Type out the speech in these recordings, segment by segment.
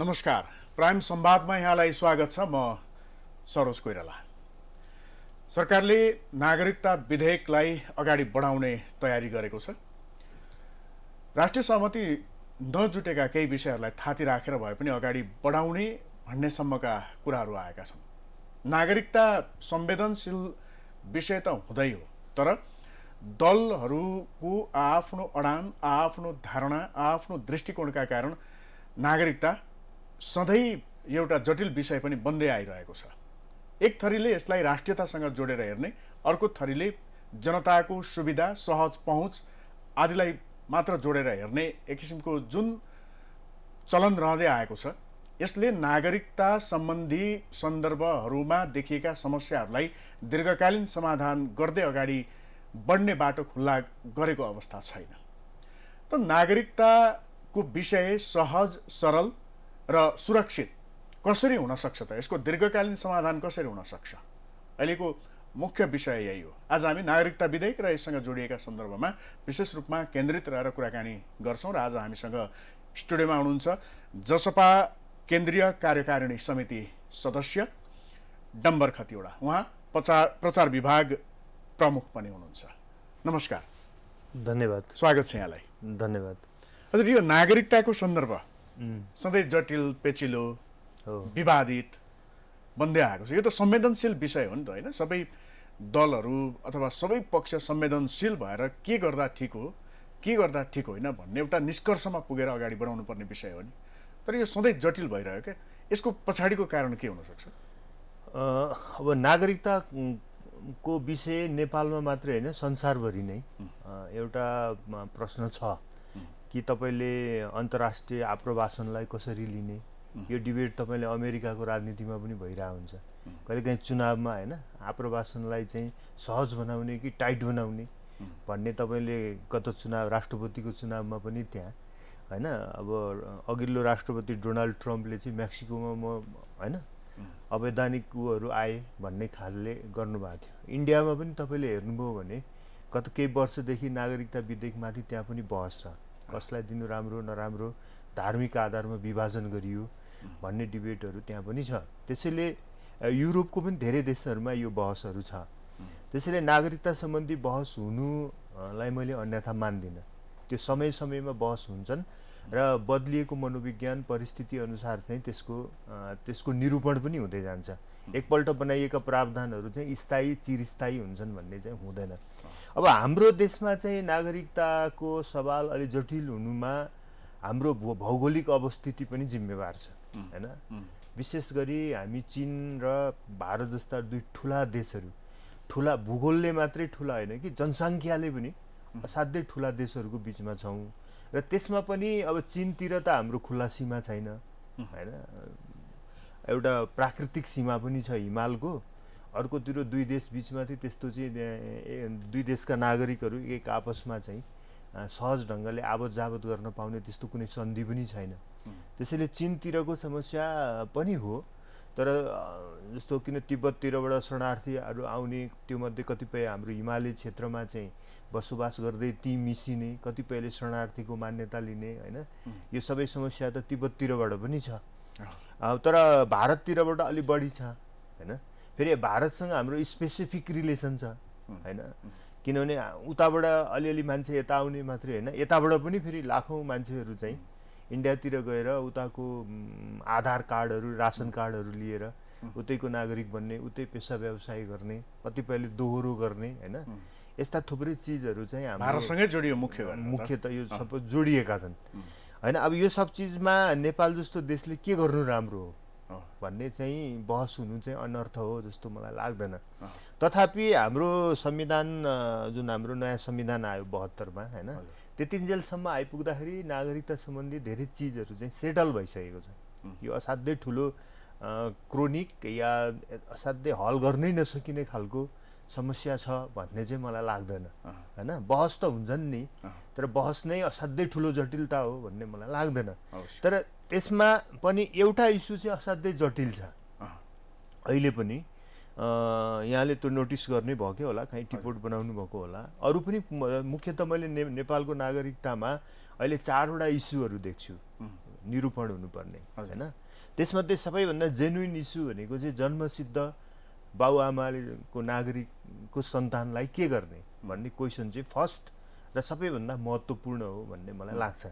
नमस्कार। प्राइम संवादमा यहाँलाई स्वागत छ। म सरोज कोइराला। सरकारले नागरिकता विधेयकलाई अगाडि बढाउने तयारी गरेको छ। राष्ट्रिय सहमति नजुटेका केही विषयहरूलाई थाती राखेर भए पनि अगाडि बढाउने भन्नेसम्मका कुराहरू आएका छन्। नागरिकता संवेदनशील विषय त हुँदै हो, तर दलहरूको आफ्नो अडान, आफ्नो धारणा, आफ्नो दृष्टिकोणका कारण नागरिकता सधैँ एउटा जटिल विषय पनि बन्दै आइरहेको छ। एक थरीले यसलाई राष्ट्रियतासँग जोडेर हेर्ने, अर्को थरीले जनताको सुविधा, सहज पहुँच आदिलाई मात्र जोडेर हेर्ने एक किसिमको जुन चलन रहँदै आएको छ, यसले नागरिकता सम्बन्धी सन्दर्भहरूमा देखिएका समस्याहरूलाई दीर्घकालीन समाधान गर्दै अगाडि बढ्ने बाटो खुल्ला गरेको अवस्था छैन। त नागरिकताको विषय सहज, सरल र सुरक्षित कसरी हुन सक्छ त? यसको दीर्घकालीन समाधान कसरी हुन सक्छ? अहिलेको मुख्य विषय यही हो। आज हामी नागरिकता विधेयक र यससँग जोडिएका सन्दर्भमा विशेष रूपमा केन्द्रित रहेर कुराकानी गर्छौँ र आज हामीसँग स्टुडियोमा हुनुहुन्छ जसपा केन्द्रीय कार्यकारिणी समिति सदस्य डम्बर खतिवडा। उहाँ प्रचार विभाग प्रमुख पनि हुनुहुन्छ। नमस्कार। धन्यवाद। स्वागत छ यहाँलाई। धन्यवाद। हजुर, यो नागरिकताको सन्दर्भ सधैँ जटिल, पेचिलो, विवादित बन्दै आएको छ। यो त संवेदनशील विषय हो नि त, होइन? सबै दलहरू अथवा सबै पक्ष संवेदनशील भएर के गर्दा ठिक हो, के गर्दा ठिक होइन भन्ने एउटा निष्कर्षमा पुगेर अगाडि बढाउनु पर्ने विषय हो नि। तर यो सधैँ जटिल भइरह्यो क्या। यसको पछाडिको कारण के हुनसक्छ? अब नागरिकताको विषय नेपालमा मात्रै होइन, संसारभरि नै एउटा प्रश्न छ कि तपाईँले अन्तर्राष्ट्रिय आप्रवासनलाई कसरी लिने। यो डिबेट तपाईँले अमेरिकाको राजनीतिमा पनि भइरहेको हुन्छ। कहिलेकाहीँ चुनावमा होइन, आप्रवासनलाई चाहिँ सहज बनाउने कि टाइट बनाउने भन्ने तपाईँले गत चुनाव, राष्ट्रपतिको चुनावमा पनि त्यहाँ होइन, अब अघिल्लो राष्ट्रपति डोनाल्ड ट्रम्पले चाहिँ मेक्सिकोमा म होइन अवैधानिक उहरू आए भन्ने खालले गर्नुभएको थियो। इन्डियामा पनि तपाईँले हेर्नुभयो भने गत केही वर्षदेखि नागरिकता विधेयकमाथि त्यहाँ पनि बहस छ। कसलाई दिनु राम्रो नराम्रो, धार्मिक आधारमा विभाजन गरियो भन्ने डिबेटहरू त्यहाँ पनि छ। त्यसैले युरोपको पनि धेरै देशहरूमा यो बहसहरू छ। त्यसैले नागरिकता सम्बन्धी बहस हुनुलाई मैले अन्यथा मान्दिनँ। त्यो समय समयमा बहस हुन्छन् र बदलिएको मनोविज्ञान परिस्थिति अनुसार चाहिँ त्यसको निरूपण पनि हुँदै जान्छ। एकपल्ट बनाइएका प्रावधानहरू चाहिँ स्थायी चिरस्थायी हुन्छन् भन्ने चाहिँ हुँदैन। अब हाम्रो देशमा चाहिँ नागरिकताको सवाल अलि जटिल हुनुमा हाम्रो भौगोलिक अवस्थिति पनि जिम्मेवार छ होइन। विशेष गरी हामी चीन र भारत जस्ता दुई ठुला देशहरू, ठुला भूगोलले मात्रै ठुला होइन कि जनसङ्ख्याले पनि असाध्यै ठुला देशहरूको बिचमा छौँ। र त्यसमा पनि अब चीनतिर त हाम्रो खुल्ला सीमा छैन होइन, एउटा प्राकृतिक सीमा पनि छ हिमालको। अर्कोतिर दुई देश बिचमा चाहिँ त्यस्तो चाहिँ दुई देशका नागरिकहरू एक आपसमा चाहिँ सहज ढङ्गले आवत जावत गर्न पाउने त्यस्तो कुनै सन्धि पनि छैन। त्यसैले चीनतिरको समस्या पनि हो। तर जस्तो किन तिब्बततिरबाट शरणार्थीहरू आउने, त्योमध्ये कतिपय हाम्रो हिमाली क्षेत्रमा चाहिँ बसोबास गर्दै ती मिसिने, कतिपयले शरणार्थीको मान्यता लिने होइन, यो सबै समस्या त तिब्बततिरबाट पनि छ। तर भारततिरबाट अलि बढी छ होइन। फेरि भारतसँग हाम्रो स्पेसिफिक रिलेसन छ होइन, किनभने उताबाट अलिअलि मान्छे यता आउने मात्रै होइन, यताबाट पनि फेरि लाखौँ मान्छेहरू चाहिँ इन्डियातिर गएर उताको आधार कार्डहरू, रासन कार्डहरू लिएर उतैको नागरिक बन्ने, उतै पेसा व्यवसाय गर्ने, कतिपयले दोहोरो गर्ने होइन, यस्ता थुप्रै चिजहरू चाहिँ हाम्रो भारतसँगै जोडियो। मुख्य त यो सबै जोडिएका छन् होइन। अब यो सब चिजमा नेपाल जस्तो देशले के गर्नु राम्रो हो भन्ने चाहिँ बहस हुनु चाहिँ अनर्थ हो जस्तो मलाई लाग्दैन। तथापि हाम्रो संविधान, जुन हाम्रो नयाँ संविधान आयो 72मा होइन, त्यतिन्जेलसम्म आइपुग्दाखेरि नागरिकता सम्बन्धी धेरै चिजहरू चाहिँ सेटल भइसकेको छ। यो असाध्यै ठुलो क्रोनिक या असाध्यै हल गर्नै नसकिने खालको समस्या छ भन्ने चाहिँ मलाई लाग्दैन होइन। बहस त हुन्छन् नि, तर बहस नै असाध्यै ठुलो जटिलता हो भन्ने मलाई लाग्दैन। तर त्यसमा पनि एउटा इस्यु चाहिँ असाध्यै जटिल छ अहिले पनि। यहाँले त्यो नोटिस गर्नै भयो कि होला, कहीँ टिपोट बनाउनु भएको होला। अरू पनि मुख्यतः मैले नेपालको नागरिकतामा अहिले 4वटा इस्युहरू देख्छु निरूपण हुनुपर्ने होइन। त्यसमध्ये सबैभन्दा जेन्युन इस्यु भनेको चाहिँ जन्मसिद्ध बाबुआमाको नागरिकको सन्तानलाई के गर्ने भन्ने क्वेसन चाहिँ फर्स्ट र सबैभन्दा महत्त्वपूर्ण हो भन्ने मलाई लाग्छ।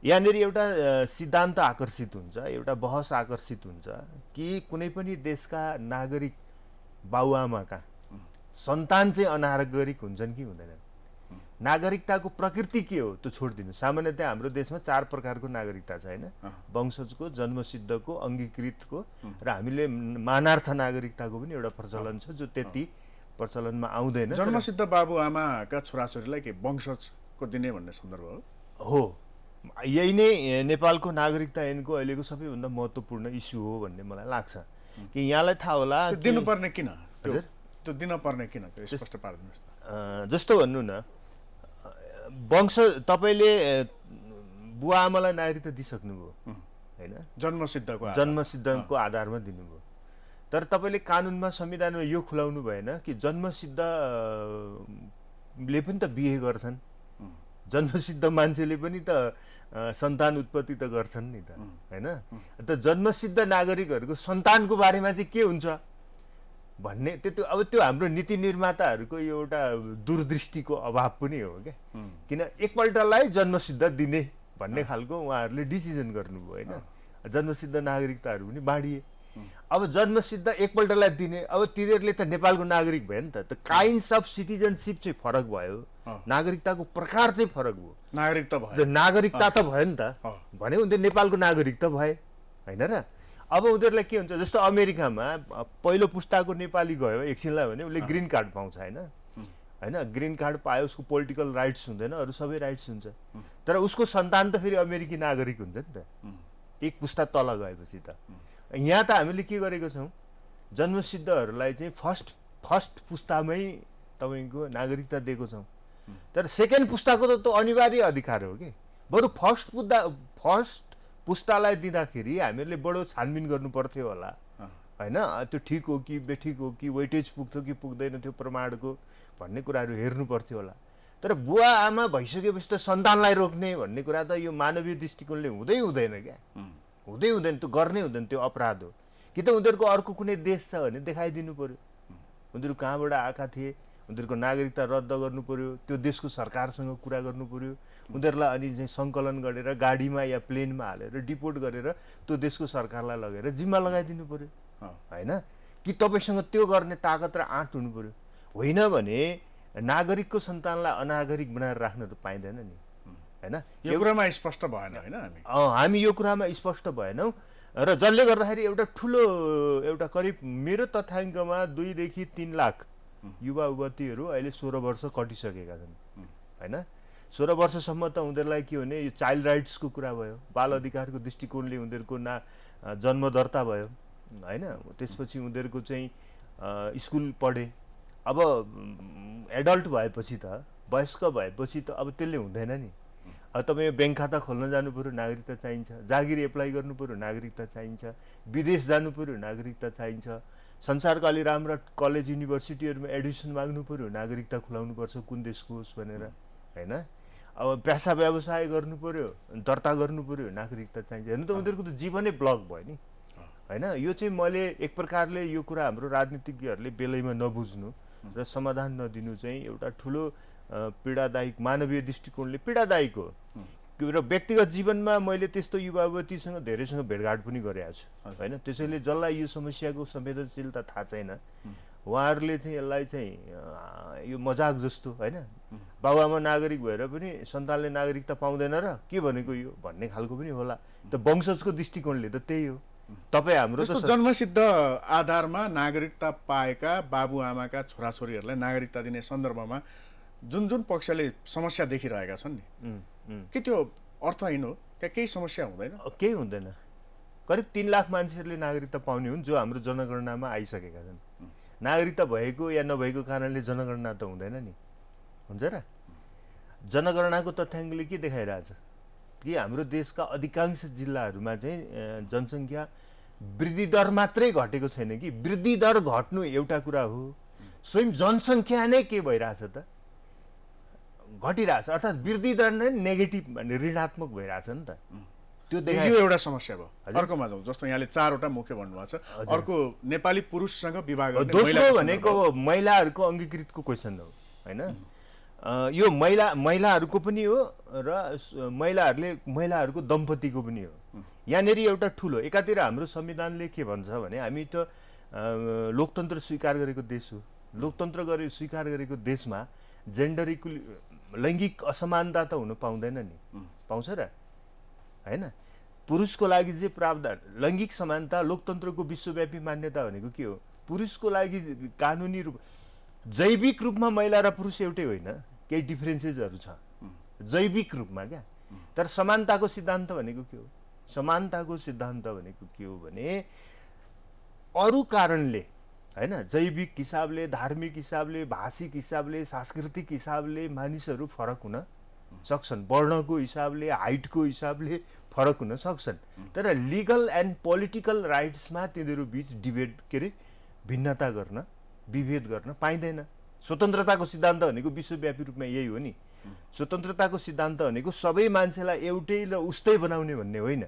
यहाँनिर एउटा सिद्धान्त आकर्षित हुन्छ, एउटा बहस आकर्षित हुन्छ कि कुनै पनि देशका नागरिक बाबुआमाका सन्तान चाहिँ अनागरिक हुन्छन् कि हुँदैनन्। नागरिकताको प्रकृति के हो त्यो छोडिदिनु। सामान्यतया हाम्रो देशमा 4 प्रकारको नागरिकता छ होइन, वंशजको, जन्मसिद्धको, अङ्गीकृतको र हामीले मानार्थ नागरिकताको पनि एउटा प्रचलन छ जो त्यति प्रचलनमा आउँदैन। जन्मसिद्ध बाबुआमाका छोराछोरीलाई के वंशजको दिने भन्ने सन्दर्भ हो। यही नै नेपालको नागरिकता ऐनको अहिलेको सबैभन्दा महत्त्वपूर्ण इस्यु हो भन्ने मलाई लाग्छ कि यहाँलाई थाहा होला दिनुपर्ने किन, त्यो दिनुपर्ने किन, त्यो स्पष्ट पारिदिनुहोस् न। जस्तो भन्नु न, वंश तपाईँले बुवा आमालाई नागरिकता दिइसक्नुभयो होइन, जन्मसिद्धको आधारमा दिनुभयो। तर तपाईँले कानुनमा संविधानमा यो खुलाउनु भएन कि जन्मसिद्धले पनि त बिहे गर्छन्, जन्मसिद्ध मान्छेले पनि त सन्तान उत्पत्ति त गर्छन् नि त होइन। त जन्मसिद्ध नागरिकहरूको सन्तानको बारेमा चाहिँ के हुन्छ भन्ने अब त्यो हाम्रो नीति निर्माताहरूको एउटा दूरदृष्टिको अभाव पनि हो क्या। किन एकपल्टलाई जन्मसिद्ध दिने भन्ने खालको उहाँहरूले डिसिजन गर्नुभयो होइन। जन्मसिद्ध नागरिकताहरू पनि बाँडिए। अब जन्मसिद्ध एकपल्टलाई दिने, अब तिनीहरूले त नेपालको नागरिक भयो नि त काइन्ड्स अफ सिटिजनसिप चाहिँ फरक भयो, नागरिकताको प्रकार चाहिँ फरक भयो। नागरिकता त भयो नि त भने उनीहरू नेपालको नागरिक त भए होइन र। अब उनीहरूलाई के हुन्छ, जस्तो अमेरिकामा पहिलो पुस्ताको नेपाली गयो एकछिनलाई भने उसले ग्रिन कार्ड पाउँछ होइन, ग्रिन कार्ड पायो, उसको पोलिटिकल राइट्स हुँदैन, अरू सबै राइट्स हुन्छ। तर उसको सन्तान त फेरि अमेरिकी नागरिक हुन्छ नि त एक पुस्ता तल गएपछि त। यहाँ त हामीले के गरेको छौँ, जन्मसिद्धहरूलाई चाहिँ फर्स्ट पुस्तामै तपाईँको नागरिकता दिएको छौँ। तर सेकेन्ड पुस्ताको त अनिवार्य अधिकार हो कि। बरु फर्स्ट पुस्तालाई दिँदाखेरि हामीहरूले बडो छानबिन गर्नु पर्थ्यो होला होइन, त्यो ठिक हो कि बेठिक हो कि वेटेज पुग्थ्यो कि पुग्दैन थियो प्रमाणको भन्ने कुराहरू हेर्नु पर्थ्यो होला। तर बुवा आमा भइसकेपछि त सन्तानलाई रोक्ने भन्ने कुरा त यो मानवीय दृष्टिकोणले हुँदैन क्या, हुँदैन, त्यो गर्नै हुँदैन, त्यो अपराध हो। कि त उनीहरूको अर्को कुनै देश छ भने देखाइदिनु पर्यो, उनीहरू कहाँबाट आएका थिए, उनीहरूको नागरिकता रद्द गर्नु पर्यो, त्यो देशको सरकारसँग कुरा गर्नु पर्यो, उनीहरूलाई अनि चाहिँ सङ्कलन गरेर गाडीमा या प्लेनमा हालेर डिपोर्ट गरेर त्यो देशको सरकारलाई लगेर जिम्मा लगाइदिनु पर्यो होइन। कि तपाईँसँग त्यो गर्ने ताकत र आँट हुनु पर्यो। होइन भने नागरिकको सन्तानलाई अनागरिक बनाएर राख्न त पाइँदैन नि होइन। यो कुरामा स्पष्ट भएन होइन, हामी यो कुरामा स्पष्ट भएनौँ र जसले गर्दाखेरि एउटा ठुलो एउटा करिब मेरो तथ्याङ्कमा 2 देखि 3 लाख युवा युवतीहरू अहिले 16 वर्ष कटिसकेका छन् होइन। 16 वर्षसम्म त उनीहरूलाई के भने यो चाइल्ड राइट्सको कुरा भयो, बाल अधिकारको दृष्टिकोणले उनीहरूको जन्म दर्ता भयो होइन। त्यसपछि उनीहरूको चाहिँ स्कुल पढे। अब एडल्ट भएपछि त, वयस्क भएपछि त अब त्यसले हुँदैन नि। अब तपाईँ ब्याङ्क खाता खोल्न जानु पऱ्यो, नागरिकता चाहिन्छ। जागिर एप्लाई गर्नु पऱ्यो, नागरिकता चाहिन्छ। विदेश जानु पऱ्यो, नागरिकता चाहिन्छ। संसारका अलि राम्रा कलेज युनिभर्सिटीहरूमा एडमिसन माग्नु पऱ्यो, नागरिकता खुलाउनुपर्छ कुन देशको होस् भनेर होइन। अब पेसा व्यवसाय गर्नु पऱ्यो, दर्ता गर्नु पऱ्यो, नागरिकता चाहिन्छ। हेर्नु त उनीहरूको त जीवनै ब्लक भयो नि होइन। यो चाहिँ मैले एक प्रकारले यो कुरा हाम्रो राजनीतिज्ञहरूले बेलैमा नबुझ्नु र समाधान नदिनु चाहिँ एउटा ठुलो पीडादायक, मानवीय दृष्टिकोणले पीडादायक हो। र व्यक्तिगत जीवनमा मैले त्यस्तो युवा युवतीसँग धेरैसँग भेटघाट पनि गरेको छु होइन। त्यसैले जसलाई यो समस्याको संवेदनशीलता थाहा छैन उहाँहरूले चाहिँ यसलाई चाहिँ यो मजाक जस्तो होइन, बाबुआमा नागरिक भएर पनि सन्तानले नागरिकता पाउँदैन र के भनेको यो भन्ने खालको पनि होला। त वंशजको दृष्टिकोणले त त्यही हो। तपाईँ हाम्रो जन्मसिद्ध आधारमा नागरिकता पाएका बाबुआमाका छोराछोरीहरूलाई नागरिकता दिने सन्दर्भमा जुन पक्षले समस्या देखिरहेका छन् नि, के त्यो अर्थहीन हो? त्यहाँ केही समस्या हुँदैन? केही हुँदैन। करिब 3 लाख मान्छेहरूले नागरिकता पाउने हुन् जो हाम्रो जनगणनामा आइसकेका छन्। नागरिकता भएको या नभएको कारणले जनगणना त हुँदैन नि, हुन्छ र। जनगणनाको तथ्याङ्कले के देखाइरहेछ कि हाम्रो देशका अधिकांश जिल्लाहरूमा चाहिँ जनसङ्ख्या वृद्धि दर मात्रै घटेको छैन कि वृद्धि दर घट्नु एउटा कुरा हो, स्वयं जनसङ्ख्या नै के भइरहेछ त घटिरहेछ। अर्थात् वृद्धि दर नै नेगेटिभ ऋणात्मक भइरहेछ नि त। त्यो देखाए यो एउटा समस्या भयो। अर्कोमा जाउँ, जस्तो यहाँले 4वटा मुख्य भन्नुभएको छ। अर्को नेपाली पुरुषसँग विवाह गर्ने दोस्रो भनेको महिलाहरूको अङ्गीकृतको क्वेसन हो हैन। यो महिलाहरूको पनि हो र महिलाहरूको दम्पतिको पनि हो। यहाँनिर एउटा ठुलो एकातिर हाम्रो संविधानले के भन्छ भने हामी त लोकतन्त्र स्वीकार गरेको देश हो। लोकतन्त्र स्वीकार गरेको देशमा जेन्डर लैङ्गिक असमानता त हुनु पाउँदैन नि, पाउँछ र हैन। पुरुषको लागि चाहिँ प्रावधान लैङ्गिक समानता लोकतन्त्रको विश्वव्यापी मान्यता भनेको के हो? पुरुषको लागि कानुनी रूप जैविक रूपमा महिला र पुरुष एउटै होइन, केही डिफ्रेन्सेसहरू छ जैविक रूपमा क्या। तर समानताको सिद्धान्त भनेको के हो? समानताको सिद्धान्त भनेको के हो भने अरू कारणले हैन, जैविक हिसाबले, धार्मिक हिसाबले, भाषिक हिसाबले, सांस्कृतिक हिसाबले मानिसहरू फरक हुन सक्छन्, वर्णको हिसाबले, हाइटको हिसाबले फरक हुन सक्छन्। तर लिगल एन्ड पोलिटिकल राइट्समा तिनीहरू बीच डिबेट के अरे भिन्नता गर्न, विभेद गर्न पाइँदैन। स्वतन्त्रताको सिद्धान्त भनेको विश्वव्यापी रूपमा यही हो नि। स्वतन्त्रताको सिद्धान्त भनेको सबै मान्छेलाई एउटै र उस्तै बनाउने भन्ने होइन।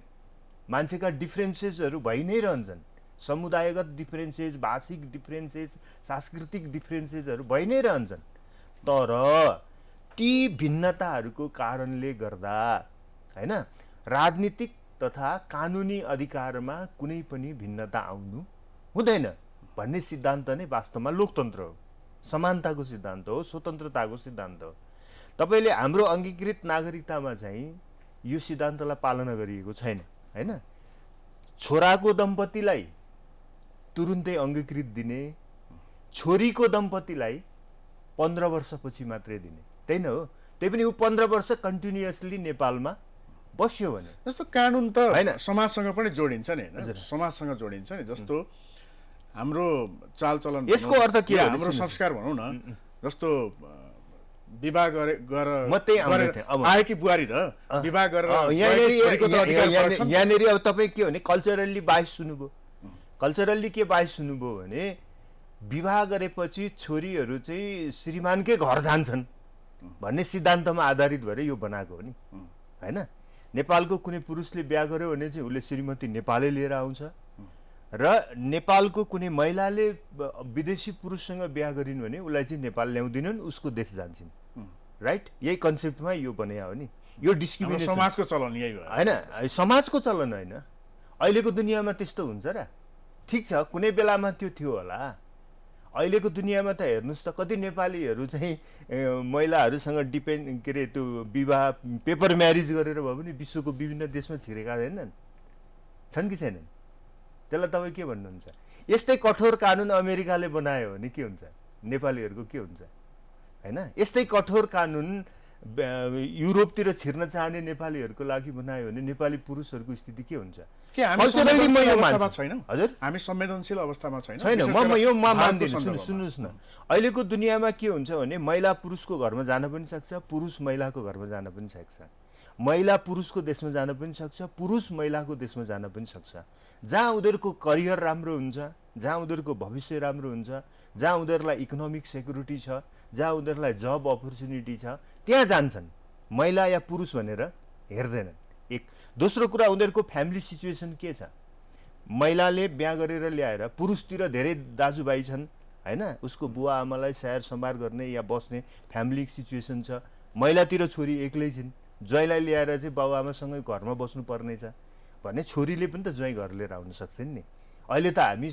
मान्छेका डिफ्रेन्सेसहरू भइ नै रहन्छन्, समुदायगत डिफ्रेन्सेस, भाषिक डिफ्रेन्सेस, सांस्कृतिक डिफ्रेन्सेसहरू भइ नै रहन्छन्। तर ती भिन्नताहरूको कारणले गर्दा हैन राजनीतिक तथा कानुनी अधिकारमा कुनै पनि भिन्नता आउनु हुँदैन भन्ने सिद्धान्त नै वास्तवमा लोकतन्त्र हो, समानताको सिद्धान्त हो, स्वतन्त्रताको सिद्धान्त हो। तपाईले हाम्रो अङ्गीकृत नागरिकतामा चाहिँ यो सिद्धान्तलाई पालना गरिएको छैन हैन। छोराको दम्पतिलाई तुरुन्तै अङ्गीकृत दिने, छोरीको दम्पतिलाई 15 वर्षपछि मात्रै दिने, त्यही न हो। त्यही पनि ऊ 15 वर्ष कन्टिन्युअसली नेपालमा बस्यो भने जस्तो कानुन त हैन समाजसँग पनि जोडिन्छ नि हैन, समाजसँग जोडिन्छ नि। जस्तो हाम्रो चालचलन, यसको अर्थ के हो? हाम्रो संस्कार भनौँ न, जस्तो विवाह आएकी बुहारी र विवाह गरेर यहाँनिर अब तपाईँ के भने कल्चरल्ली बाइस सुन्नुभयो। कल्चरल्ली के बाइस सुन्नुभयो भने विवाह गरेपछि छोरीहरू चाहिँ श्रीमानकै घर जान्छन् भन्ने सिद्धान्तमा आधारित भएर यो बनाएको हो नि हैन। नेपालको कुनै पुरुषले बिहा गर्यो भने चाहिँ उसले श्रीमती नेपालै लिएर आउँछ र नेपालको कुनै महिलाले विदेशी पुरुषसँग बिहा गरिन् भने उसलाई चाहिँ नेपाल ल्याउँदिनन्, उसको देश जान्छन्, राइट? यही कन्सेप्टमा यो बने हो नि। यो डिस्क्रिमिनेसन समाजको चलन यही हो हैन, समाजको चलन होइन। अहिलेको दुनियाँमा त्यस्तो हुन्छ र? ठिक छ, कुनै बेलामा त्यो थियो होला। अहिलेको दुनियाँमा त हेर्नुहोस् त कति नेपालीहरू चाहिँ महिलाहरूसँग डिपेन्ड के अरे त्यो विवाह पेपर म्यारिज गरेर भए पनि विश्वको विभिन्न देशमा छिरेका छैनन्, छन् कि छैनन्? त्यसलाई तपाईँ के भन्नुहुन्छ? यस्तै कठोर कानुन अमेरिकाले बनायो भने के हुन्छ? नेपालीहरूको के हुन्छ हैन? यस्तै कठोर कानुन युरोपतिर छिर्न चाहने नेपालीहरूको लागि बनायो भने नेपाली पुरुषहरूको स्थिति के हुन्छ? हजुर, हामी संवेदनशील अवस्थामा छैन। यो मान्दिनँ। सुन्नुहोस् न, अहिलेको दुनियाँमा के हुन्छ भने महिला पुरुषको घरमा जान पनि सक्छ, पुरुष महिलाको घरमा जान पनि सक्छ, महिला पुरुषको देशमा जान पनि सक्छ, पुरुष महिलाको देशमा जान पनि सक्छ। जहाँ उनीहरूको करियर राम्रो हुन्छ, जहाँ उनीहरूको भविष्य राम्रो हुन्छ, जहाँ उनीहरूलाई इकोनोमिक सेक्युरिटी छ, जहाँ उनीहरूलाई जब अपर्च्युनिटी छ, त्यहाँ जान्छन्। महिला या पुरुष भनेर हेर्दैनन्। एक दोस्रो कुरा, उनीहरूको फ्यामिली सिचुएसन के छ? महिलाले बिहा गरेर ल्याएर पुरुषतिर धेरै दाजुभाइ छन् हैन, उसको बुवा आमालाई स्याहार सम्हार गर्ने या बस्ने फ्यामिली सिचुएसन छ। महिलातिर छोरी एक्लै छिन्, ज्वाइँलाई ल्याएर चाहिँ बाबुआमासँगै घरमा बस्नु पर्ने छ भने छोरीले पनि त ज्वाइँ घर लिएर आउन सक्छन् नि। अहिले त हामी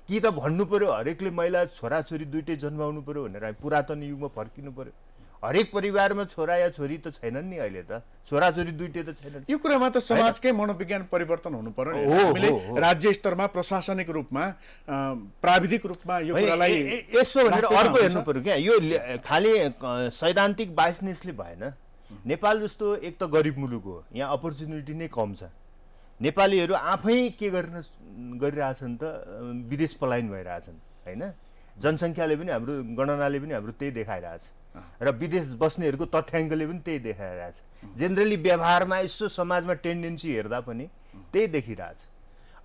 कि त भन्नु पर्यो हरेकले महिला छोराछोरी दुइटै जन्माउनु पर्यो भनेर हामी पुरातन युगमा फर्किनु पर्यो। हरेक परिवारमा छोरा या छोरी त छैनन् नि, अहिले त छोराछोरी दुइटै त छैनन्। यो कुरामा त समाजकै मनोविज्ञान परिवर्तन हुनु पर्यो नि। हामीले राज्य स्तरमा प्रशासनिक रूपमा प्राविधिक रूपमा यो कुरालाई यसो भनेर अर्को हेर्नु पर्यो क्या। यो खालि सैद्धान्तिक बाइसनेसले भएन। नेपाल जस्तो एक त गरिब मुलुक हो, यहाँ अपर्च्युनिटी नै कम छ। नेपालीहरू आफै के गरिरहेछन् त विदेश पलायन भइरहेछन् हैन। जनसङ्ख्याले पनि हाम्रो गणनाले पनि हाम्रो त्यही देखाइरहेछ र विदेश बस्नेहरूको तथ्याङ्कले पनि त्यही देखाइरहेछ। जेनरली व्यवहारमा यसो समाजमा टेन्डेन्सी हेर्दा पनि त्यही देखिरहेछ।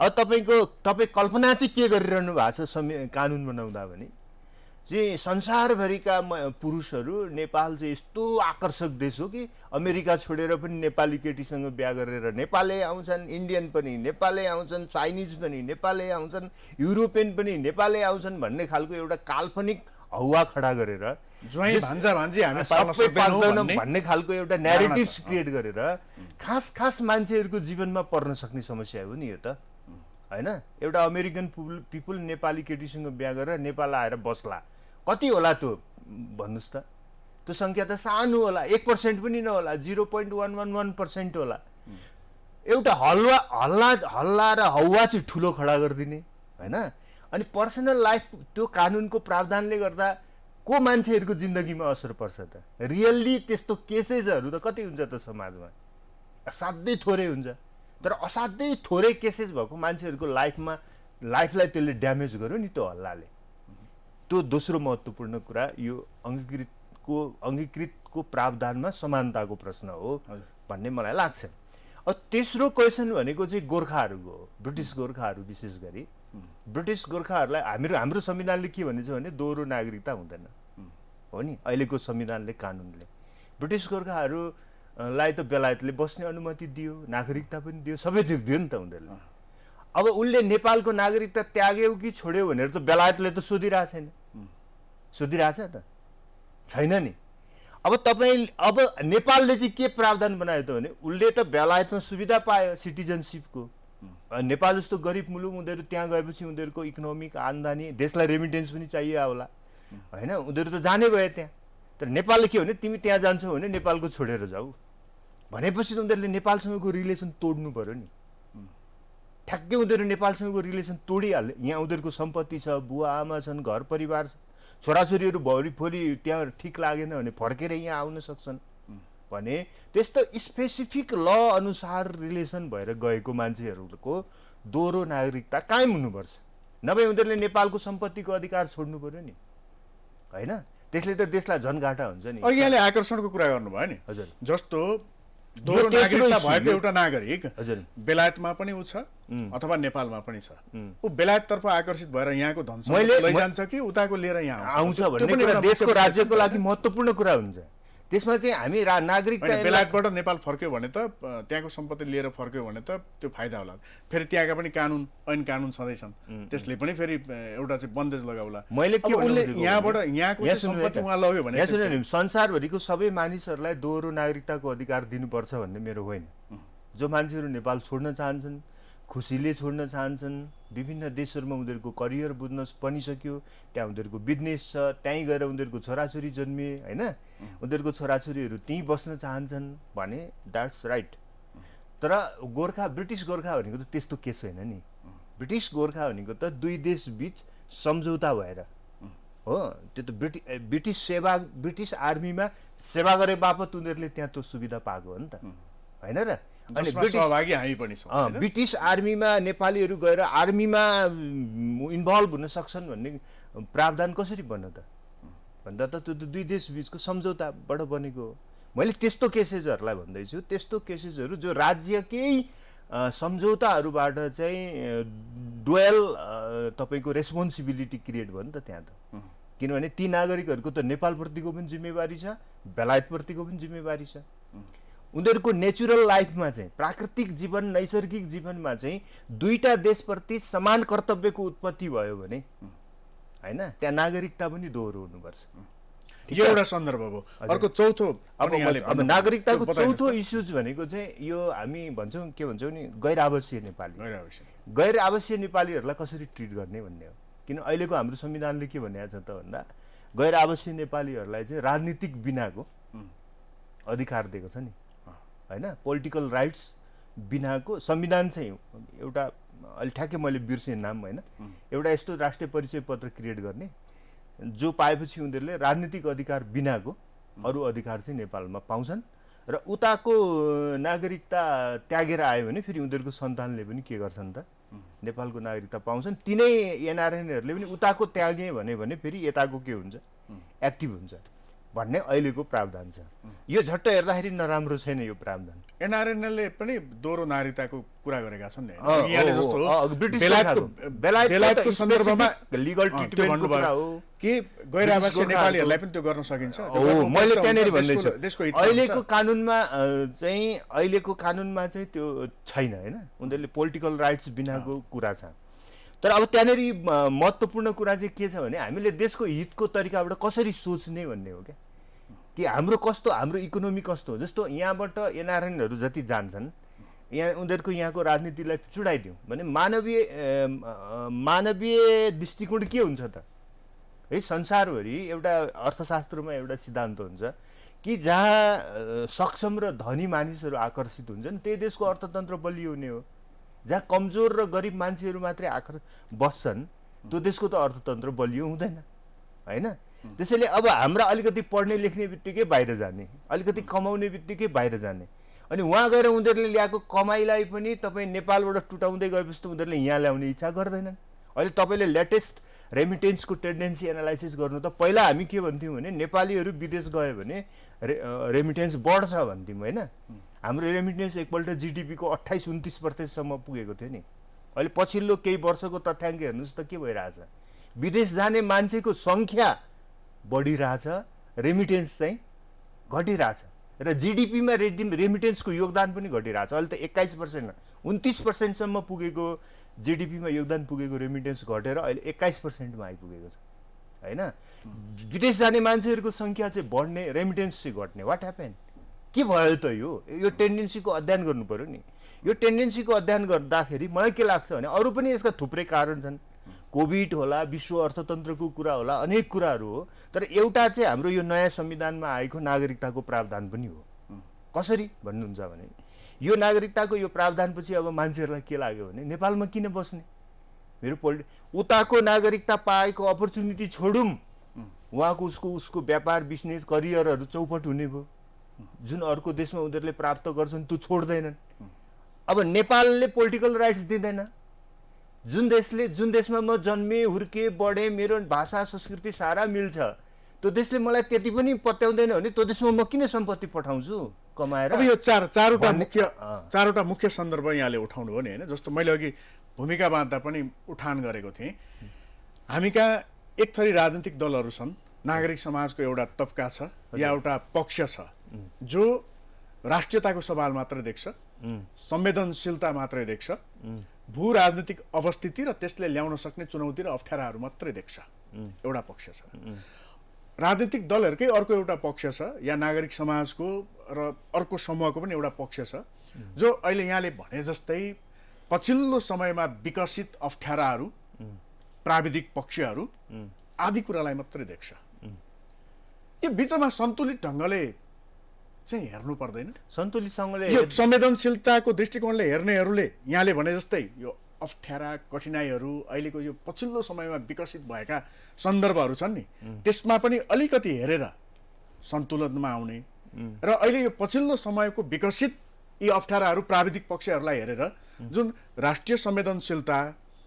अब तपाईँ कल्पना चाहिँ के गरिरहनु भएको छ कानुन बनाउँदा भने चाहिँ संसारभरिका पुरुषहरू नेपाल चाहिँ यस्तो आकर्षक देश हो कि अमेरिका छोडेर पनि नेपाली केटीसँग बिहा गरेर नेपालै आउँछन्, इन्डियन पनि नेपालै आउँछन्, चाइनिज पनि नेपालै आउँछन्, युरोपियन पनि नेपालै आउँछन् भन्ने खालको एउटा काल्पनिक हौवा खडा गरेर ज्वाइँ भान्जा भान्जी हामी पाल्न सक्दैनौँ भन्ने खालको एउटा न्यारेटिभ्स क्रिएट गरेर खास मान्छेहरूको जीवनमा पर्न सक्ने समस्या हो नि यो त, हैन? एउटा अमेरिकन पिपुल नेपाली केटीसँग बिहा गरेर नेपाल आएर बस्ला, कति होला त्यो भन्नुहोस् त? त्यो सङ्ख्या त सानो होला, 1% पनि नहोला, 0.111% होला। एउटा हल्ला र हौवा चाहिँ ठुलो खडा गरिदिने, हैन? अनि पर्सनल लाइफ त्यो कानुनको प्रावधानले गर्दा को मान्छेहरूको जिन्दगीमा असर पर्छ त? रियल्ली त्यस्तो केसेसहरू त कति हुन्छ त समाजमा? असाध्यै थोरै हुन्छ। तर असाध्यै थोरै केसेस भएको मान्छेहरूको लाइफलाई त्यसले ड्यामेज गर्यो नि त्यो हल्लाले। त्यो दोस्रो महत्त्वपूर्ण कुरा यो अङ्गीकृतको प्रावधानमा समानताको प्रश्न हो भन्ने मलाई लाग्छ। अब तेस्रो क्वेसन भनेको चाहिँ गोर्खाहरूको हो, ब्रिटिस गोर्खाहरू विशेष गरी। ब्रिटिस गोर्खाहरूलाई हाम्रो संविधानले के भनेछ भने दोहोरो नागरिकता हुँदैन, हो नि? अहिलेको संविधानले, कानुनले ब्रिटिस गोर्खाहरूलाई त बेलायतले बस्ने अनुमति दियो, नागरिकता पनि दियो, सबै दियो नि त उनीहरूले। अब उसले नेपालको नागरिकता त्याग्यो कि छोड्यो भनेर त बेलायतले त सोधिरहेको छैन, सोधिरहेछ त छैन नि। अब नेपालले चाहिँ के प्रावधान बनायो त भने उसले त बेलायतमा सुविधा पायो सिटिजनसिपको। नेपाल जस्तो गरिब मुलुक, उनीहरू त्यहाँ गएपछि उनीहरूको इकोनोमिक आम्दानी, देशलाई रेमिटेन्स पनि चाहियो होला, होइन? उनीहरू त जाने भयो त्यहाँ। तर नेपालले के भने तिमी त्यहाँ जान्छौ भने नेपालको छोडेर जाऊ भनेपछि त उनीहरूले नेपालसँगको रिलेसन तोड्नु पर्यो नि। ठ्याक्कै उनीहरू नेपालसँगको रिलेसन तोडिहाल्यो। यहाँ उनीहरूको सम्पत्ति छ, बुवा आमा छन्, घर परिवार छ, छोराछोरीहरू भोलि त्यहाँ ठिक लागेन भने फर्केर यहाँ आउन सक्छन् भने त्यस्तो स्पेसिफिक ल अनुसार रिलेसन भएर गएको मान्छेहरूको दोहोरो नागरिकता कायम हुनुपर्छ, नभए उनीहरूले नेपालको सम्पत्तिको अधिकार छोड्नु पर्यो नि, होइन? त्यसले त देशलाई झन् घाटा हुन्छ नि। अघि यहाँले आकर्षणको कुरा गर्नुभयो नि, हजुर। जस्तो दोहोरो नागरिकता भएको एउटा नागरिक हजुर बेलायतमा पनि ऊ छ अथवा नेपालमा पनि छ, ऊ बेलायततर्फ आकर्षित भएर यहाँको धन सम्पत्ति लैजान्छ कि उताको लिएर यहाँ आउँछ भन्ने कुरा देशको राज्यको लागि महत्त्वपूर्ण कुरा हुन्छ। त्यसमा चाहिँ हामी नागरिकता बेलायतबाट नेपाल फर्क्यो भने त त्यहाँको सम्पत्ति लिएर फर्क्यो भने त त्यो फाइदा होला। फेरि त्यहाँका पनि कानुन ऐन कानुन छँदैछन्, त्यसले पनि फेरि एउटा चाहिँ बन्देज लगाउला। मैले के यहाँबाट यहाँको सम्पत्ति उहाँ लग्यो भने सुन्नु, संसारभरिको सबै मानिसहरूलाई दोहोरो नागरिकताको अधिकार दिनुपर्छ भन्ने मेरो होइन। जो मान्छेहरू नेपाल छोड्न चाहन्छन्, खुसीले छोड्न चाहन्छन्, विभिन्न देशहरूमा उनीहरूको करियर बुझ्न पनि सक्यो, त्यहाँ उनीहरूको बिजनेस छ, त्यहीँ गएर उनीहरूको छोराछोरी जन्मिए, होइन? उनीहरूको छोराछोरीहरू त्यहीँ बस्न चाहन्छन् भने द्याट्स राइट। तर ब्रिटिस गोर्खा भनेको त त्यस्तो केस होइन नि। ब्रिटिस गोर्खा भनेको त दुई देश बिच सम्झौता भएर हो। त्यो त ब्रिटिस आर्मीमा सेवा गरे बापत उनीहरूले त्यहाँ त्यो सुविधा पाएको हो नि त, होइन र? अनि सहभागी हामी पनि छौँ। ब्रिटिस आर्मीमा नेपालीहरू गएर आर्मीमा इन्भल्भ हुन सक्छन् भन्ने प्रावधान कसरी बन्यो त भन्दा त त्यो दुई देश बिचको सम्झौताबाट बनेको हो। मैले त्यस्तो केसेसहरूलाई भन्दैछु, त्यस्तो केसेसहरू जो राज्यकै सम्झौताहरूबाट चाहिँ डुएल तपाईँको रेस्पोन्सिबिलिटी क्रिएट भयो नि त त्यहाँ त। किनभने ती नागरिकहरूको त नेपालप्रतिको पनि जिम्मेवारी छ, बेलायतप्रतिको पनि जिम्मेवारी छ। उनीहरूको नेचुरल लाइफमा चाहिँ, प्राकृतिक जीवन, नैसर्गिक जीवनमा चाहिँ दुईटा देशप्रति समान कर्तव्यको उत्पत्ति भयो भने, होइन, त्यहाँ नागरिकता पनि दोहोरो हुनुपर्छ। यो एउटा सन्दर्भ भयो। अर्को चौथो अब नागरिकताको चौथो इस्युज भनेको चाहिँ यो हामी भन्छौँ, के भन्छौँ नि, गैर आवासीय नेपाली। गैर आवासीय नेपालीहरूलाई कसरी ट्रिट गर्ने भन्ने हो। किन अहिलेको हाम्रो संविधानले के भनेको छ त भन्दा गैर आवासीय नेपालीहरूलाई चाहिँ राजनीतिक बिनाको अधिकार दिएको छ नि, होइन? पोलिटिकल राइट्स बिनाको संविधान चाहिँ एउटा, अहिले ठ्याक्कै मैले बिर्सेँ नाम, होइन? एउटा यस्तो राष्ट्रिय परिचय पत्र क्रिएट गर्ने जो पाएपछि उनीहरूले राजनीतिक अधिकार बिनाको अरू अधिकार चाहिँ नेपालमा पाउँछन् र उताको नागरिकता त्यागेर आयो भने फेरि उनीहरूको सन्तानले पनि के गर्छन् त नेपालको नागरिकता पाउँछन्। तिनै एनआरएनहरूले पनि उताको त्यागे भने फेरि यताको के हुन्छ, एक्टिभ हुन्छ। भन्ने अहिलेको प्रावधान छ। यो झट्ट हेर्दाखेरि नराम्रो छैन यो प्रावधान। एनआरएनएलले पनि दोहोरो नागरिकताको कुरा गरेका छन् नि। यहाँले जस्तो बेलायतको सन्दर्भमा लिगल ट्रिटमेन्टको कुरा हो कि गैर आवासीय नेपालीहरूलाई पनि त्यो गर्न सकिन्छ। मैले त्यहाँनिर भन्दैछु अहिलेको कानुनमा चाहिँ त्यो छैन हैन, उनीहरूले पोलिटिकल राइट्स बिनाको कुरा छ। तर अब त्यहाँनिर महत्त्वपूर्ण कुरा चाहिँ के छ भने हामीले देशको हितको तरिकाबाट कसरी सोच्ने भन्ने हो क्या, कि हाम्रो इकोनोमी कस्तो हो। जस्तो यहाँबाट एनआरएनहरू जति जान्छन् यहाँ उनीहरूको यहाँको राजनीतिलाई चुडाइदिउँ भने मानवीय दृष्टिकोण के हुन्छ त है। संसारभरि एउटा अर्थशास्त्रमा एउटा सिद्धान्त हुन्छ कि जहाँ सक्षम र धनी मानिसहरू आकर्षित हुन्छन् त्यही देशको अर्थतन्त्र बलियो हुने हो। जहाँ कमजोर र गरिब मान्छेहरू मात्रै बस्छन् त्यो देशको त अर्थतन्त्र बलियो हुँदैन हैन। त्यसैले अब हाम्रा अलिकति पढ्ने लेख्ने बित्तिकै बाहिर जाने, अलिकति कमाउने बित्तिकै बाहिर जाने, अनि वहाँ गएर उनीहरूले ल्याएको कमाइलाई पनि तपाईँ नेपालबाट टुटाउँदै गएपछि त उनीहरूले यहाँ ल्याउने इच्छा गर्दैनन्। अहिले तपाईँले लेटेस्ट रेमिटेन्सको टेन्डेन्सी एनालाइसिस गर्नु त पहिला हामी के भन्थ्यौँ भने नेपालीहरू विदेश गयो भने रेमिटेन्स बढ्छ भन्थ्यौँ होइन। हाम्रो रेमिटेन्स एकपल्ट जिडिपीको 28-29% पुगेको थियो नि। अहिले पछिल्लो केही वर्षको तथ्याङ्क हेर्नुहोस् त के भइरहेछ, विदेश जाने मान्छेको सङ्ख्या बढिरहेछ, रेमिटेन्स चाहिँ घटिरहेछ र जिडिपीमा रेमिटेन्सको योगदान पनि घटिरहेछ। अहिले त 21%, 29% पुगेको जिडिपीमा योगदान पुगेको रेमिटेन्स घटेर अहिले 21%मा आइपुगेको छ होइन। विदेश जाने मान्छेहरूको सङ्ख्या चाहिँ बढ्ने, रेमिटेन्स चाहिँ घट्ने। वाट ह्यापेन, के भयो त यो टेन्डेन्सीको अध्ययन गर्नु पर्यो नि। यो टेन्डेन्सीको अध्ययन गर्दाखेरि मलाई के लाग्छ भने अरू पनि यसका थुप्रै कारण छन्। कोभिड होला, विश्व अर्थतन्त्रको कुरा होला, अनेक कुराहरू हो। तर एउटा चाहिँ हाम्रो यो नयाँ संविधानमा आएको नागरिकताको प्रावधान पनि हो। कसरी भन्नुहुन्छ भने यो नागरिकताको यो प्रावधानपछि अब मान्छेहरूलाई के लाग्यो भने नेपालमा किन बस्ने, मेरो उताको नागरिकता पाएको अपर्च्युनिटी छोडौँ, उहाँको उसको व्यापार बिजनेस करियरहरू चौपट हुने भयो। जुन अर्को देशमा उनीहरूले प्राप्त गर्छन् त्यो छोड्दैनन्। अब नेपालले पोलिटिकल राइट्स दिँदैन। जुन देशमा म जन्मेँ हुर्केँ बढेँ, मेरो भाषा संस्कृति सारा मिल्छ, त्यो देशले मलाई त्यति पनि पत्याउँदैन भने त्यो देशमा म किन सम्पत्ति पठाउँछु कमाएर। अब यो चारवटा मुख्य सन्दर्भ यहाँले उठाउनु हो नि होइन। जस्तो मैले अघि भूमिका बाँध्दा पनि उठान गरेको थिएँ, हामी कहाँ एक थरी राजनीतिक दलहरू छन्, नागरिक समाजको एउटा तबका छ या एउटा पक्ष छ जो राष्ट्रियताको सवाल मात्र देख्छ, संवेदनशीलता मात्रै देख्छ, भू राजनीतिक अवस्थिति र त्यसले ल्याउन सक्ने चुनौती र अप्ठ्याराहरू मात्रै देख्छ। एउटा पक्ष छ। राजनीतिक दलहरूकै अर्को एउटा पक्ष छ या नागरिक समाजको र अर्को समूहको पनि एउटा पक्ष छ जो अहिले यहाँले भने जस्तै पछिल्लो समयमा विकसित अप्ठ्याराहरू, प्राविधिक पक्षहरू आदि कुरालाई मात्रै देख्छ। यो बिचमा सन्तुलित ढङ्गले चाहिँ हेर्नु पर्दैन। सन्तुलितसँगले यो संवेदनशीलताको दृष्टिकोणले हेर्नेहरूले यहाँले भने जस्तै यो अप्ठ्यारा कठिनाइहरू अहिलेको यो पछिल्लो समयमा विकसित भएका सन्दर्भहरू छन् नि, त्यसमा पनि अलिकति हेरेर सन्तुलनमा आउने र अहिले यो पछिल्लो समयको विकसित यी अप्ठ्याराहरू प्राविधिक पक्षहरूलाई हेरेर जुन राष्ट्रिय संवेदनशीलता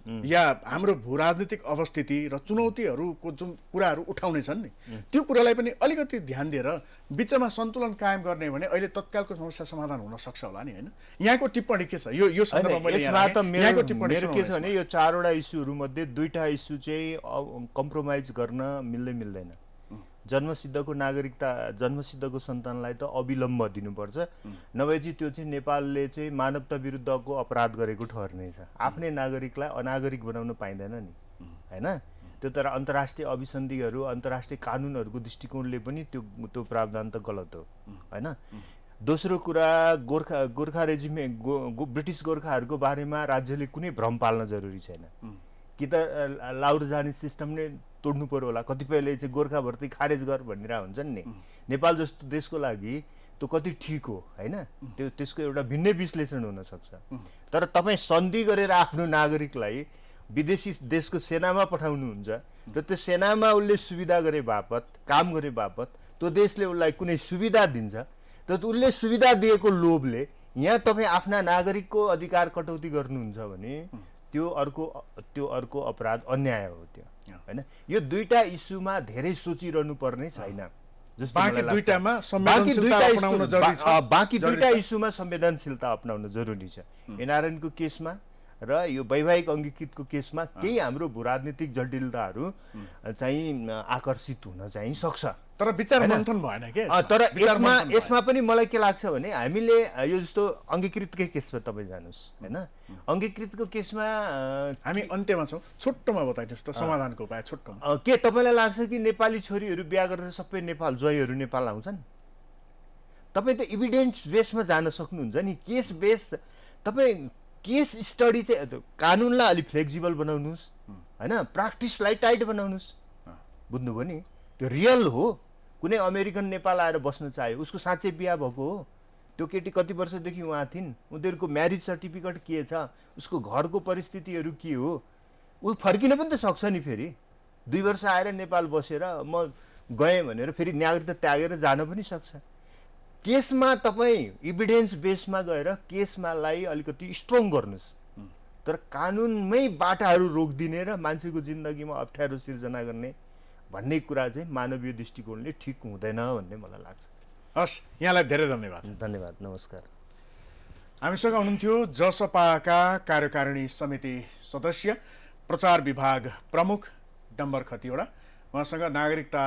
या हाम्रो भू राजनीतिक अवस्थिति र चुनौतीहरूको जुन कुराहरू उठाउने छन् नि, त्यो कुरालाई पनि अलिकति ध्यान दिएर बिचमा सन्तुलन कायम गर्ने भने अहिले तत्कालको समस्या समाधान हुन सक्छ होला नि होइन। यहाँको टिप्पणी के छ यो सन्दर्भमा? मेरो के छ भने यो चारवटा इस्युहरू मध्ये दुईटा इस्यु चाहिँ कम्प्रोमाइज गर्न मिल्दैन। जन्मसिद्धको नागरिकता, जन्मसिद्धको सन्तानलाई त अविलम्ब दिनुपर्छ, नभए चाहिँ त्यो चाहिँ नेपालले चाहिँ मानवता विरुद्धको अपराध गरेको ठहर्नेछ। आफ्नै नागरिकलाई अनागरिक बनाउन पाइँदैन नि होइन। त्यो तर अन्तर्राष्ट्रिय अभिसन्धिहरू, अन्तर्राष्ट्रिय कानुनहरूको दृष्टिकोणले पनि त्यो प्रावधान त गलत हो होइन। दोस्रो कुरा, गोर्खा रेजिमे ब्रिटिस गोर्खाहरूको बारेमा राज्यले कुनै भ्रम पाल्न जरुरी छैन कि त लाउर जाने सिस्टम नै तोड्नु पर्यो होला। कतिपयले चाहिँ गोर्खा भर्ती खारेज गर भनिरहेको हुन्छन् नि। नेपाल जस्तो देशको लागि त्यो कति ठिक हो होइन, त्यसको एउटा भिन्नै विश्लेषण हुनसक्छ। तर तपाईँ सन्धि गरेर आफ्नो नागरिकलाई विदेशी देशको सेनामा पठाउनुहुन्छ र त्यो सेनामा उसले सुविधा गरे बापत, काम गरे बापत त्यो देशले उसलाई कुनै सुविधा दिन्छ, त उसले सुविधा दिएको लोभले यहाँ तपाईँ आफ्ना नागरिकको अधिकार कटौती गर्नुहुन्छ भने त्यो अर्को अपराध, अन्याय हो त्यो होइन। यो दुईटा इस्युमा धेरै सोचिरहनु पर्ने छैन। जस्तो बाँकी मलाई लाग्छ। दुईटामा बाँकी संवेदनशीलता दुईटा अपनाउन इस्यु- जरुरी छ। बाँकी जरुरी दुईटा छ। इस्युमा संवेदनशीलता अपनाउन जरुरी छ। एनआरएनको केसमा र यो वैवाहिक अङ्गीकृतको केसमा केही हाम्रो भूराजनीतिक जटिलताहरू चाहिँ आकर्षित हुन चाहिँ सक्छ। तर विचार हैन? मन्थन भएन के तर विचार यसमा मन्थन भएन। यसमा पनि मलाई के लाग्छ भने हामीले यो जस्तो अङ्गीकृतकै केसमा तपाईँ जानुहोस् होइन, अङ्गीकृतको केसमा हामी अन्त्यमा छौँ, छोटोमा बताइदिनुहोस् त समाधानको उपाय छोटोमा। के तपाईँलाई लाग्छ कि नेपाली छोरीहरू बिहा गरेर सबै नेपाल ज्वाइँहरू नेपाल आउँछन्? तपाईँ त इभिडेन्स बेसमा जान सक्नुहुन्छ नि। केस बेस तपाईँ केस स्टडी चाहिँ कानुनलाई अलिक फ्लेक्जिबल बनाउनुहोस् होइन, प्र्याक्टिसलाई टाइट बनाउनुहोस्। बुझ्नुभयो नि? त्यो रियल हो। कुनै अमेरिकन नेपाल आएर बस्न चाह्यो, उसको साँच्चै बिहा भएको हो, त्यो केटी कति वर्षदेखि उहाँ थिइन्, उनीहरूको म्यारिज सर्टिफिकेट के छ, उसको घरको परिस्थितिहरू के हो, ऊ फर्किन पनि त सक्छ नि। फेरि 2 वर्ष आएर नेपाल बसेर म गएँ भनेर फेरि नागरिकता त्यागेर जान पनि सक्छ। केसमा तपाईँ इभिडेन्स बेसमा गएर केसमालाई अलिकति स्ट्रङ गर्नुहोस्, तर कानुनमै बाटाहरू रोकिदिने र मान्छेको जिन्दगीमा अप्ठ्यारो सिर्जना गर्ने भन्ने कुरा चाहिँ मानवीय दृष्टिकोणले ठिक हुँदैन भन्ने मलाई लाग्छ। हस्, यहाँलाई धेरै धन्यवाद। धन्यवाद, नमस्कार। हामीसँग हुनुहुन्थ्यो जसपाका कार्यकारिणी समिति सदस्य, प्रचार विभाग प्रमुख डम्बर खतिवडा। उहाँसँग नागरिकता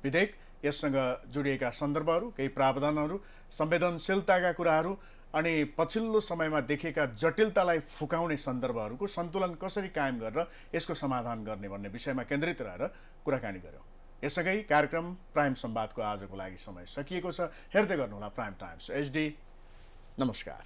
विधेयक, यससँग जोडिएका सन्दर्भहरू, केही प्रावधानहरू, संवेदनशीलताका कुराहरू अनि पछिल्लो समयमा देखेका जटिलतालाई फुकाउने सन्दर्भहरूको सन्तुलन कसरी कायम गरेर यसको समाधान गर्ने भन्ने विषयमा केन्द्रित रहेर कुराकानी गऱ्यौँ। यससँगै कार्यक्रम प्राइम संवादको आजको लागि समय सकिएको छ। हेर्दै गर्नुहोला प्राइम टाइम्स HD। नमस्कार।